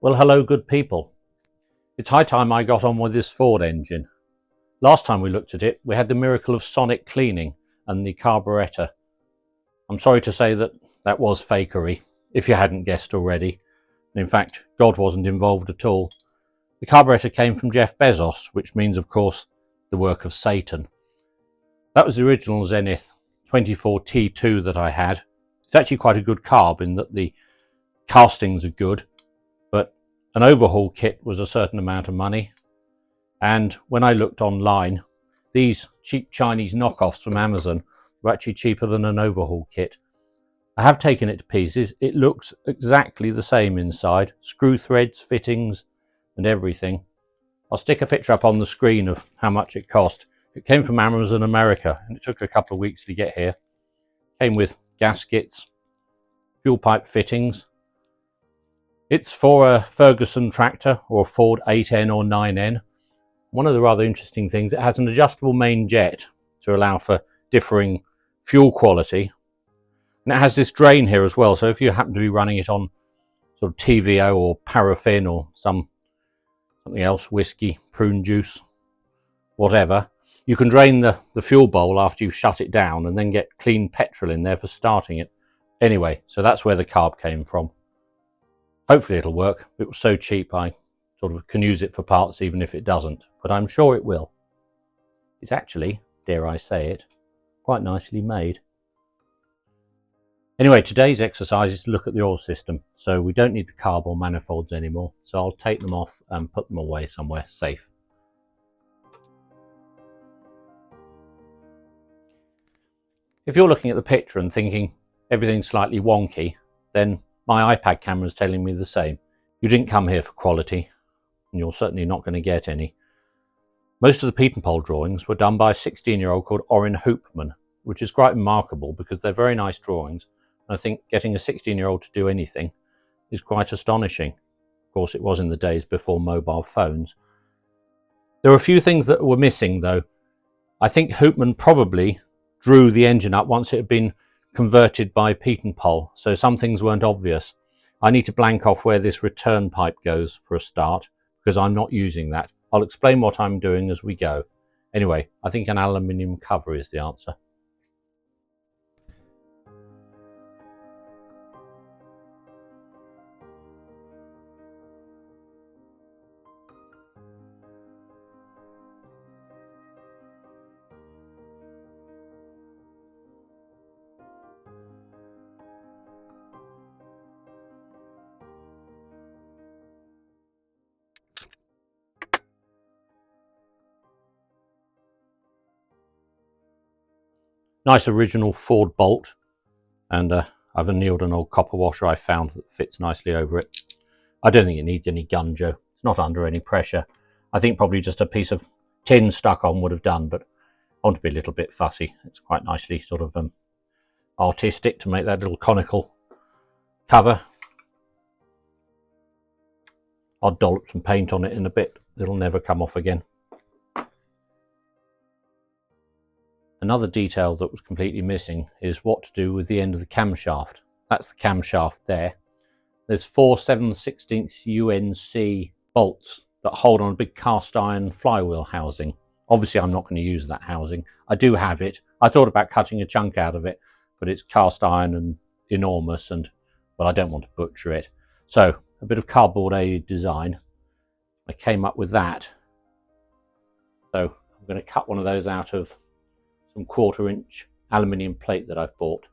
Well, hello good people. It's high time I got on with this Ford engine. Last time we looked at it, we had the miracle of sonic cleaning and the carburettor. I'm sorry to say that was fakery, if you hadn't guessed already. And in fact, God wasn't involved at all. The carburettor came from Jeff Bezos, which means, of course, the work of Satan. That was the original Zenith 24T2 that I had. It's actually quite a good carb in that the castings are good, but an overhaul kit was a certain amount of money. And when I looked online, these cheap Chinese knockoffs from Amazon were actually cheaper than an overhaul kit. I have taken it to pieces. It looks exactly the same inside. Screw threads, fittings, and everything. I'll stick a picture up on the screen of how much it cost. It came from Amazon America, and it took a couple of weeks to get here. Came with gaskets, fuel pipe fittings. It's for a Ferguson tractor or a Ford 8N or 9N. One of the rather interesting things, it has an adjustable main jet to allow for differing fuel quality. And it has this drain here as well, so if you happen to be running it on sort of TVO or paraffin or something else, whiskey, prune juice, whatever, you can drain the fuel bowl after you've shut it down and then get clean petrol in there for starting it. Anyway, so that's where the carb came from. Hopefully it'll work. It was so cheap I sort of can use it for parts even if it doesn't, but I'm sure it will. It's actually, dare I say it, quite nicely made. Anyway, today's exercise is to look at the oil system, so we don't need the carb or manifolds anymore, so I'll take them off and put them away somewhere safe. If you're looking at the picture and thinking everything's slightly wonky, then my iPad camera is telling me the same. You didn't come here for quality, and you're certainly not going to get any. Most of the Pietenpol drawings were done by a 16-year-old called Orrin Hoopman, which is quite remarkable because they're very nice drawings. And I think getting a 16-year-old to do anything is quite astonishing. Of course, it was in the days before mobile phones. There were a few things that were missing, though. I think Hoopman probably drew the engine up once it had been converted by Pietenpol, so some things weren't obvious. I need to blank off where this return pipe goes for a start, because I'm not using that. I'll explain what I'm doing as we go. Anyway, I think an aluminium cover is the answer. Nice original Ford bolt, and I've annealed an old copper washer I found that fits nicely over it. I don't think it needs any gunjo. It's not under any pressure. I think probably just a piece of tin stuck on would have done, but I want to be a little bit fussy. It's quite nicely sort of artistic to make that little conical cover. I'll dollop some paint on it in a bit. It'll never come off again. Another detail that was completely missing is what to do with the end of the camshaft. That's the camshaft there. There's 4 7/16 UNC bolts that hold on a big cast iron flywheel housing. Obviously I'm not going to use that housing. I do have it. I thought about cutting a chunk out of it, but it's cast iron and enormous, and well, I don't want to butcher it. So a bit of cardboard aided design. I came up with that. So I'm going to cut one of those out of some 1/4-inch aluminium plate that I've bought.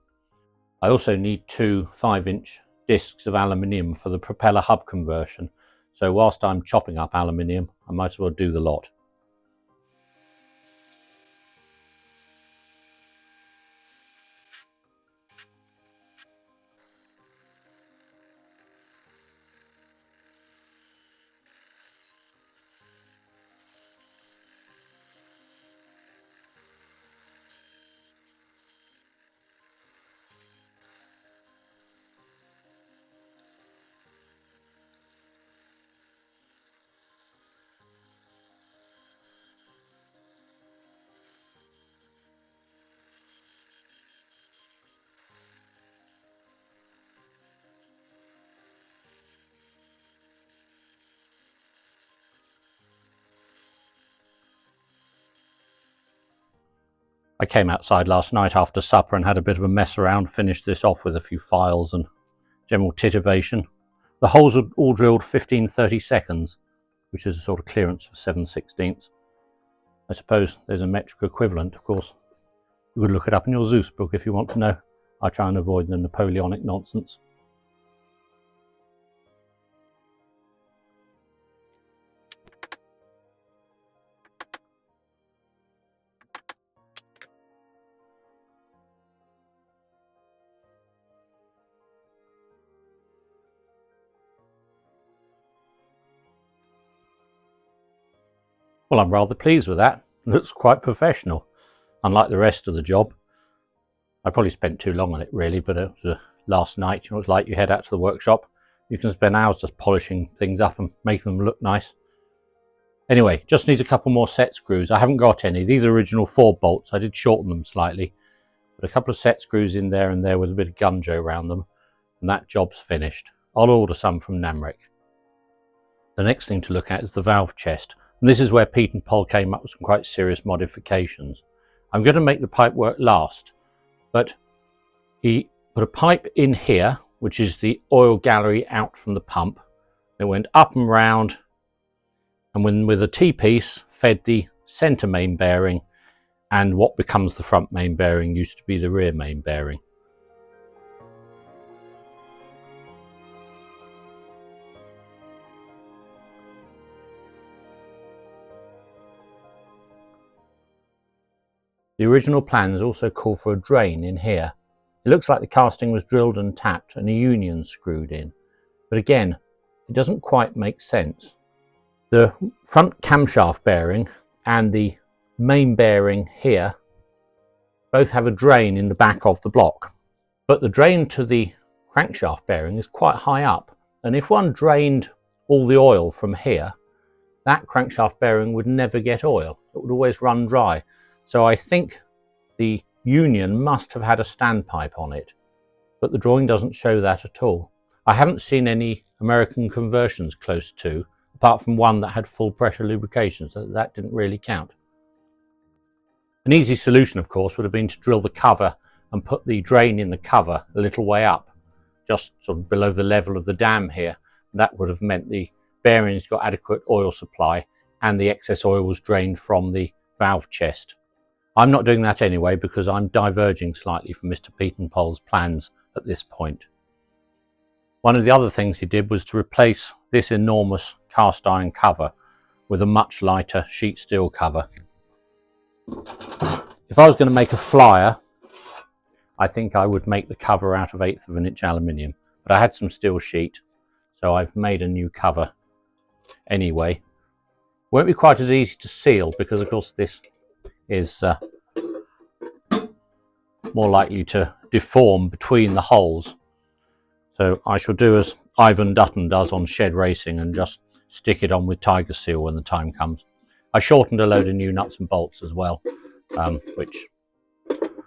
I also need 2 5-inch discs of aluminium for the propeller hub conversion. So whilst I'm chopping up aluminium, I might as well do the lot. I came outside last night after supper and had a bit of a mess around, finished this off with a few files and general titivation. The holes are all drilled 15-30 seconds, which is a sort of clearance of 7/16. I suppose there's a metric equivalent, of course. You could look it up in your Zeus book if you want to know. I try and avoid the Napoleonic nonsense. Well, I'm rather pleased with that. It looks quite professional, unlike the rest of the job. I probably spent too long on it really, but it was last night. You know, it's like you head out to the workshop, you can spend hours just polishing things up and making them look nice. Anyway, just needs a couple more set screws. I haven't got any. These are original Ford bolts. I did shorten them slightly, but a couple of set screws in there and there with a bit of gunjo around them, and that job's finished. I'll order some from Namrek. The next thing to look at is the valve chest, and this is where Pietenpol came up with some quite serious modifications. I'm going to make the pipe work last, but he put a pipe in here, which is the oil gallery out from the pump. It went up and round, and when with a T-piece fed the centre main bearing, and what becomes the front main bearing used to be the rear main bearing. The original plans also call for a drain in here. It looks like the casting was drilled and tapped and a union screwed in, but again, it doesn't quite make sense. The front camshaft bearing and the main bearing here both have a drain in the back of the block, but the drain to the crankshaft bearing is quite high up, and if one drained all the oil from here, that crankshaft bearing would never get oil. It would always run dry. So I think the union must have had a standpipe on it, but the drawing doesn't show that at all. I haven't seen any American conversions close to, apart from one that had full pressure lubrication, so that didn't really count. An easy solution, of course, would have been to drill the cover and put the drain in the cover a little way up, just sort of below the level of the dam here. That would have meant the bearings got adequate oil supply and the excess oil was drained from the valve chest. I'm not doing that anyway because I'm diverging slightly from Mr. Pietenpol's plans at this point. One of the other things he did was to replace this enormous cast iron cover with a much lighter sheet steel cover. If I was going to make a flyer, I think I would make the cover out of 1/8 of an inch aluminium, but I had some steel sheet, so I've made a new cover anyway. Won't be quite as easy to seal because of course this is more likely to deform between the holes. So I shall do as Ivan Dutton does on Shed Racing and just stick it on with Tiger Seal when the time comes. I shortened a load of new nuts and bolts as well, which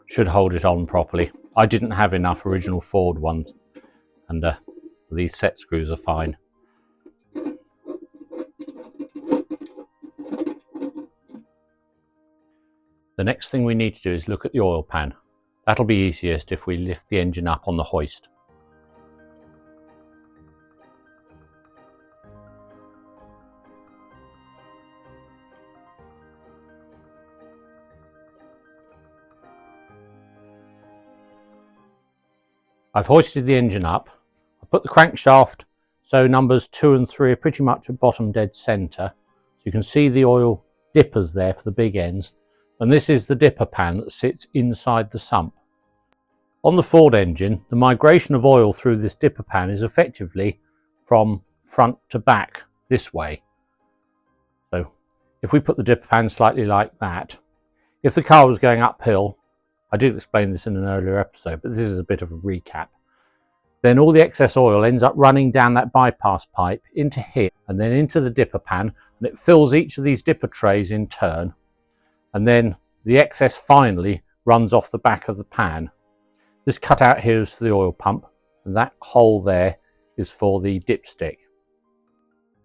should hold it on properly. I didn't have enough original Ford ones, and these set screws are fine. The next thing we need to do is look at the oil pan. That'll be easiest if we lift the engine up on the hoist. I've hoisted the engine up. I put the crankshaft, so numbers 2 and 3 are pretty much at bottom dead centre. So you can see the oil dippers there for the big ends. And this is the dipper pan that sits inside the sump. On the Ford engine, the migration of oil through this dipper pan is effectively from front to back this way. So if we put the dipper pan slightly like that, if the car was going uphill, I did explain this in an earlier episode, but this is a bit of a recap, then all the excess oil ends up running down that bypass pipe into here and then into the dipper pan, and it fills each of these dipper trays in turn. And then the excess finally runs off the back of the pan. This cutout here is for the oil pump, and that hole there is for the dipstick.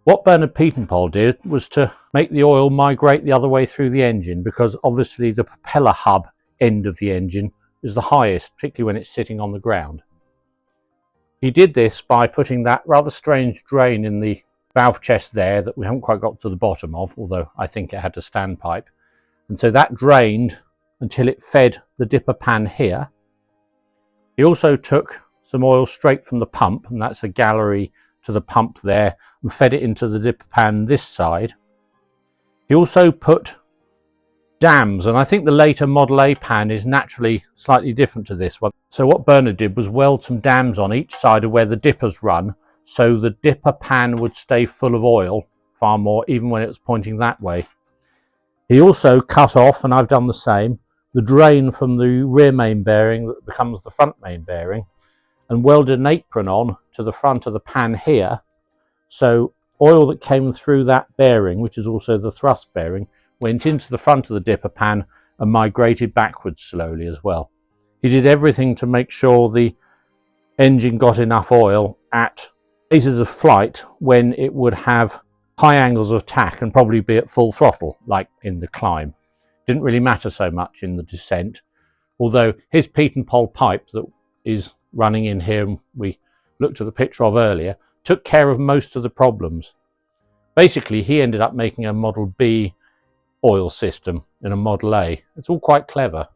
What Bernard Pietenpol did was to make the oil migrate the other way through the engine, because obviously the propeller hub end of the engine is the highest, particularly when it's sitting on the ground. He did this by putting that rather strange drain in the valve chest there that we haven't quite got to the bottom of, although I think it had a standpipe. And so that drained until it fed the dipper pan here. He also took some oil straight from the pump, and that's a gallery to the pump there, and fed it into the dipper pan this side. He also put dams, and I think the later Model A pan is naturally slightly different to this one. So what Bernard did was weld some dams on each side of where the dippers run, so the dipper pan would stay full of oil far more, even when it was pointing that way. He also cut off, and I've done the same, the drain from the rear main bearing that becomes the front main bearing, and welded an apron on to the front of the pan here, so oil that came through that bearing, which is also the thrust bearing, went into the front of the dipper pan and migrated backwards slowly as well. He did everything to make sure the engine got enough oil at phases of flight when it would have high angles of attack and probably be at full throttle, like in the climb. Didn't really matter so much in the descent, although his Pietenpol pipe that is running in here, and we looked at the picture of earlier, took care of most of the problems. Basically, he ended up making a Model B oil system in a Model A. It's all quite clever.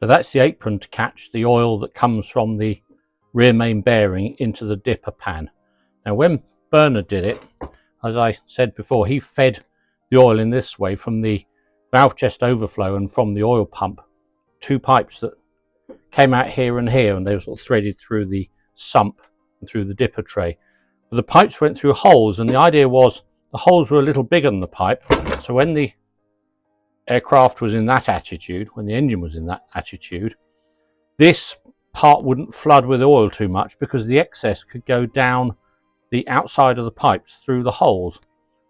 So that's the apron to catch the oil that comes from the rear main bearing into the dipper pan. Now when Bernard did it, as I said before, he fed the oil in this way from the valve chest overflow and from the oil pump, two pipes that came out here and here, and they were sort of threaded through the sump and through the dipper tray. But the pipes went through holes, and the idea was the holes were a little bigger than the pipe, so when the aircraft was in that attitude, when the engine was in that attitude, this part wouldn't flood with oil too much because the excess could go down the outside of the pipes through the holes,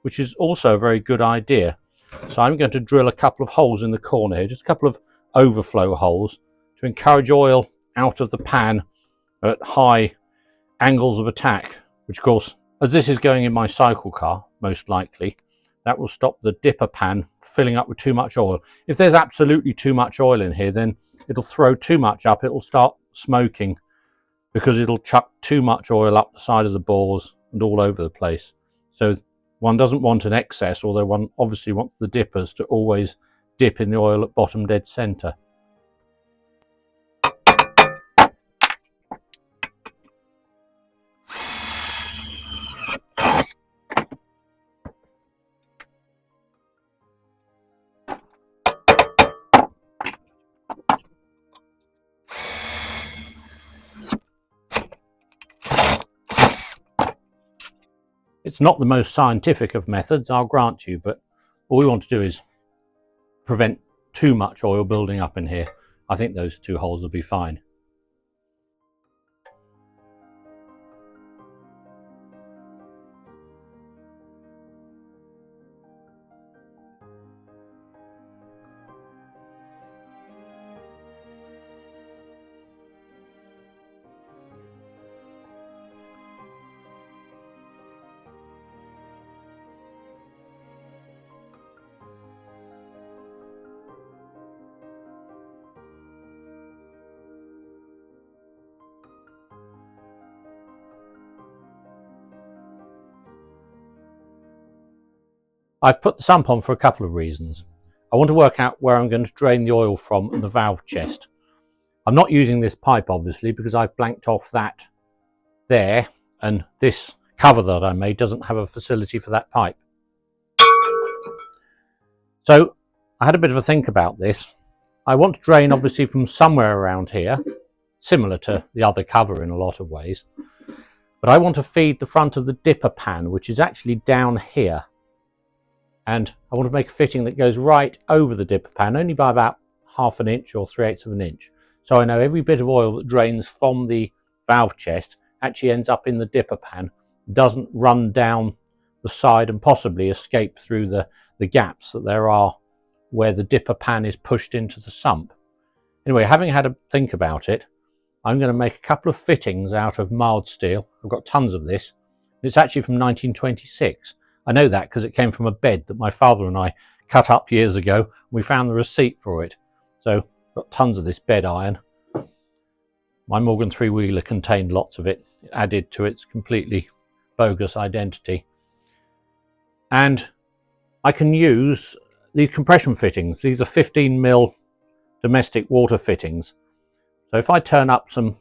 which is also a very good idea. So I'm going to drill a couple of holes in the corner here, just a couple of overflow holes to encourage oil out of the pan at high angles of attack, which of course, as this is going in my cycle car, most likely, that will stop the dipper pan filling up with too much oil. If there's absolutely too much oil in here, then it'll throw too much up, it'll start smoking because it'll chuck too much oil up the side of the bores and all over the place. So one doesn't want an excess, although one obviously wants the dippers to always dip in the oil at bottom dead center. It's not the most scientific of methods, I'll grant you, but all we want to do is prevent too much oil building up in here. I think those two holes will be fine. I've put the sump on for a couple of reasons. I want to work out where I'm going to drain the oil from and the valve chest. I'm not using this pipe obviously because I've blanked off that there, and this cover that I made doesn't have a facility for that pipe. So I had a bit of a think about this. I want to drain obviously from somewhere around here, similar to the other cover in a lot of ways, but I want to feed the front of the dipper pan, which is actually down here, and I want to make a fitting that goes right over the dipper pan, only by about 1/2 inch or 3/8 of an inch. So I know every bit of oil that drains from the valve chest actually ends up in the dipper pan, doesn't run down the side and possibly escape through the gaps that there are where the dipper pan is pushed into the sump. Anyway, having had a think about it, I'm going to make a couple of fittings out of mild steel. I've got tons of this. It's actually from 1926. I know that because it came from a bed that my father and I cut up years ago. We found the receipt for it. So I've got tons of this bed iron. My Morgan three-wheeler contained lots of it. It added to its completely bogus identity. And I can use these compression fittings. These are 15mm domestic water fittings. So if I turn up some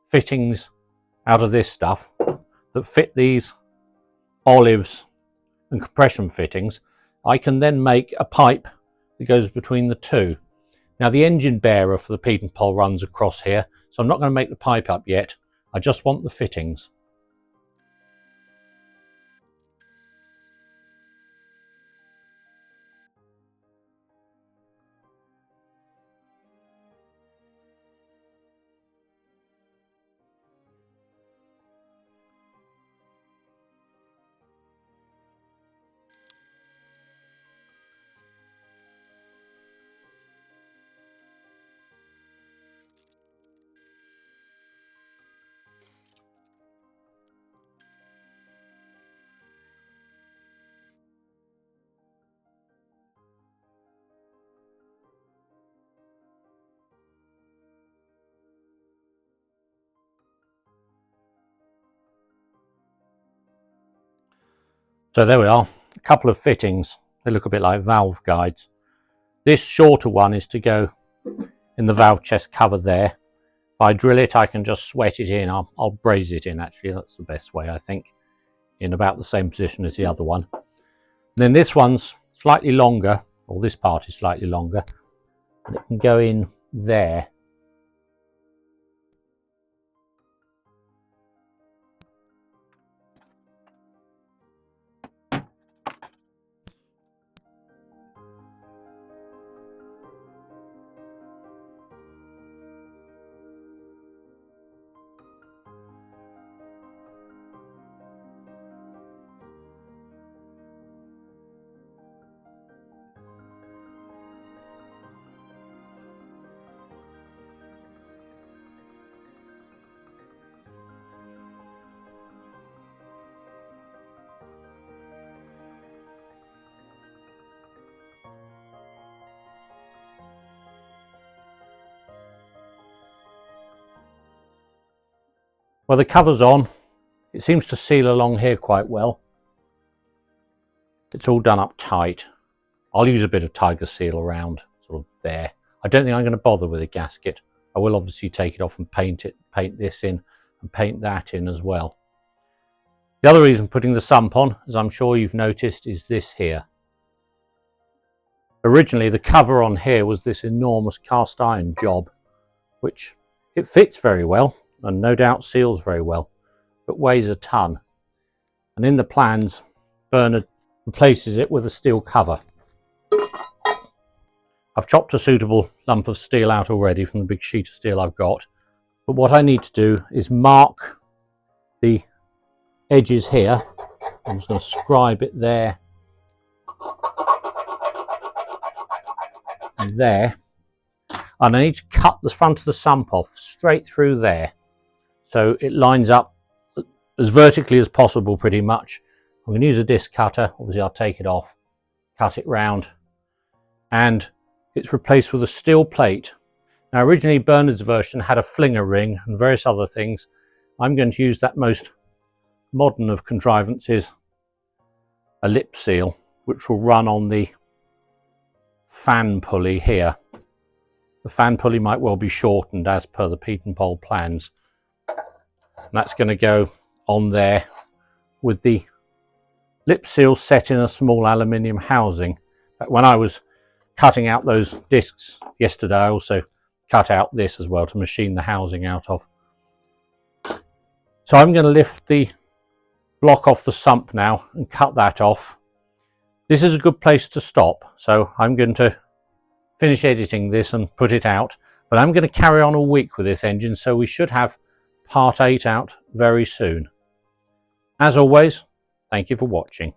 fittings out of this stuff that fit these olives and compression fittings, I can then make a pipe that goes between the two. Now the engine bearer for the Pietenpol runs across here, so I'm not going to make the pipe up yet. I just want the fittings. So there we are, a couple of fittings. They look a bit like valve guides. This shorter one is to go in the valve chest cover there. If I drill it, I can just sweat it in. I'll braze it in actually, that's the best way I think, in about the same position as the other one. And then this one's slightly longer, or this part is slightly longer, and it can go in there. Well, the cover's on. It seems to seal along here quite well. It's all done up tight. I'll use a bit of tiger seal around sort of there. I don't think I'm going to bother with a gasket. I will obviously take it off and paint it, paint this in and paint that in as well. The other reason putting the sump on, as I'm sure you've noticed, is this here. Originally the cover on here was this enormous cast iron job, which it fits very well and no doubt seals very well, but weighs a ton. And in the plans, Bernard replaces it with a steel cover. I've chopped a suitable lump of steel out already from the big sheet of steel I've got. But what I need to do is mark the edges here. I'm just going to scribe it there and there. And I need to cut the front of the sump off straight through there, so it lines up as vertically as possible pretty much. I'm going to use a disc cutter. Obviously I'll take it off, cut it round, and it's replaced with a steel plate. Now originally Bernard's version had a flinger ring and various other things. I'm going to use that most modern of contrivances, a lip seal. which will run on the fan pulley here. The fan pulley might well be shortened as per the Pietenpol plans. And that's going to go on there with the lip seal set in a small aluminium housing. But when I was cutting out those discs yesterday, I also cut out this as well to machine the housing out of. So I'm going to lift the block off the sump now and cut that off. This is a good place to stop, so I'm going to finish editing this and put it out, but I'm going to carry on a week with this engine, so we should have part 8 out very soon. As always, thank you for watching.